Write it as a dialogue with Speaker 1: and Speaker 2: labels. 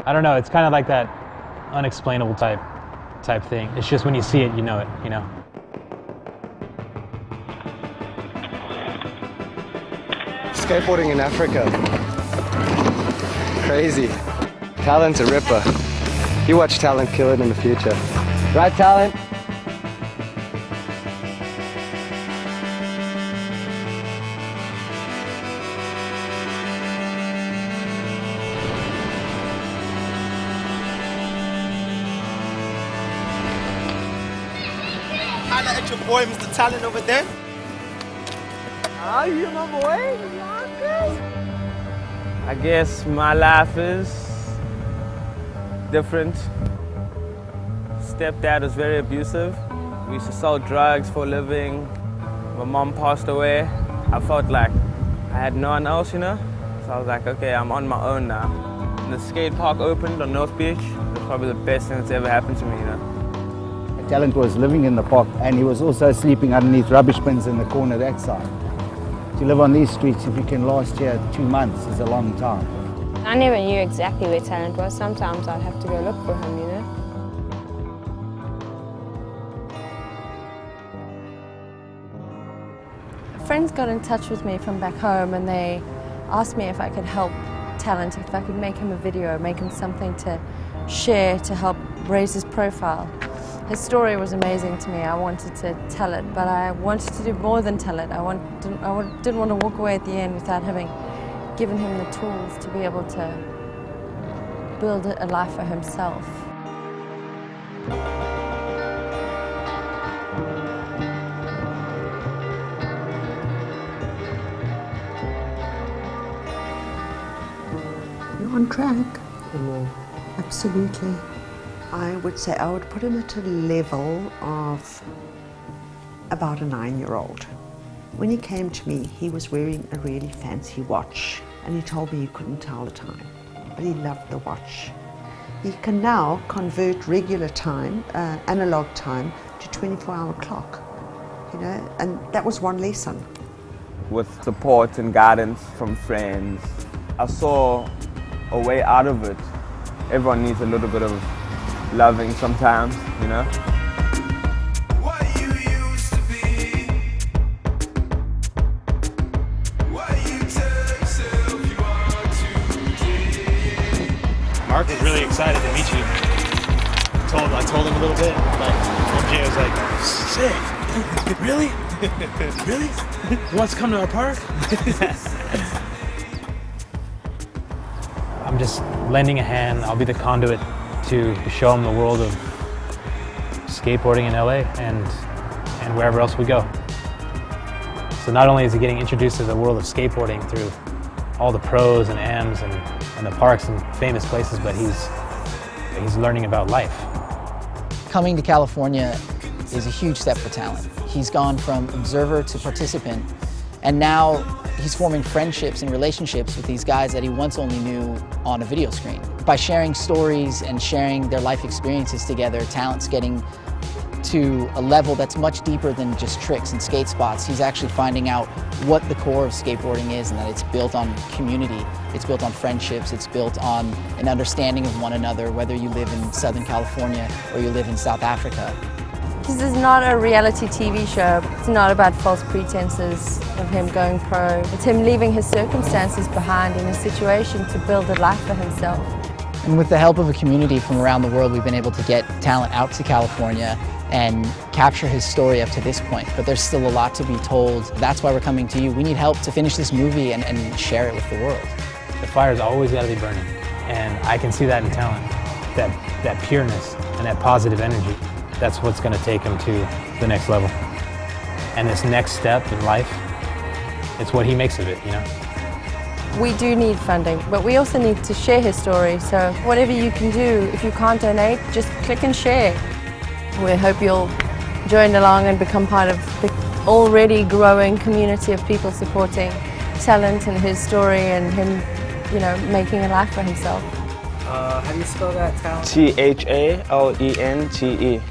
Speaker 1: I don't know, it's kind of like that unexplainable type thing. It's just when you see it, you know it, you know?
Speaker 2: Skateboarding in Africa. Crazy. Talent's a ripper. You watch Talent kill it in the future. Right, Talent?
Speaker 3: Holla at your boy, Mr. Talent over there.
Speaker 4: Oh, you my boy?
Speaker 5: I guess my life is different. Stepdad was very abusive. We used to sell drugs for a living. My mom passed away. I felt like I had no one else, you know? So I was like, okay, I'm on my own now. And the skate park opened on North Beach. It was probably the best thing that's ever happened to me, you know?
Speaker 6: Talent was living in the park, and he was also sleeping underneath rubbish bins in the corner that side. To live on these streets, if you can last here 2 months, is a long time.
Speaker 7: I never knew exactly where Talent was. Sometimes I'd have to go look for him, you know.
Speaker 8: Friends got in touch with me from back home and they asked me if I could help Talent, if I could make him a video, make him something to share to help raise his profile. His story was amazing to me. I wanted to tell it, but I wanted to do more than tell it. I didn't want to walk away at the end without having given him the tools to be able to build a life for himself.
Speaker 9: You're on track. Absolutely. I would say I would put him at a level of about a 9-year-old. When he came to me, he was wearing a really fancy watch, and he told me he couldn't tell the time, but he loved the watch. He can now convert regular time, analog time, to 24-hour clock, you know, and that was one lesson.
Speaker 5: With support and guidance from friends, I saw a way out of it. Everyone needs a little bit of loving sometimes, you know?
Speaker 10: What you used to be, what you tell yourself you are today.
Speaker 1: Mark was really excited to meet you. I told him a little bit, but MJ was like, sick, really? Really? You want to come to our park? I'm just lending a hand. I'll be the conduit to show him the world of skateboarding in LA and wherever else we go. So not only is he getting introduced to the world of skateboarding through all the pros and Ams and the parks and famous places, but he's learning about life.
Speaker 11: Coming to California is a huge step for Talent. He's gone from observer to participant, and now he's forming friendships and relationships with these guys that he once only knew on a video screen. By sharing stories and sharing their life experiences together, Talent's getting to a level that's much deeper than just tricks and skate spots. He's actually finding out what the core of skateboarding is, and that it's built on community, it's built on friendships, it's built on an understanding of one another, whether you live in Southern California or you live in South Africa.
Speaker 8: This is not a reality TV show. It's not about false pretenses of him going pro. It's him leaving his circumstances behind in a situation to build a life for himself.
Speaker 11: And with the help of a community from around the world, we've been able to get Talent out to California and capture his story up to this point. But there's still a lot to be told. That's why we're coming to you. We need help to finish this movie and share it with the world.
Speaker 1: The fire's always got to be burning. And I can see that in Talent, that pureness and that positive energy. That's what's going to take him to the next level. And this next step in life, it's what he makes of it, you know?
Speaker 8: We do need funding, but we also need to share his story. So whatever you can do, if you can't donate, just click and share. We hope you'll join along and become part of the already growing community of people supporting Talent and his story and him, you know, making a life for himself.
Speaker 4: How do you spell that, Talent?
Speaker 5: Thalente.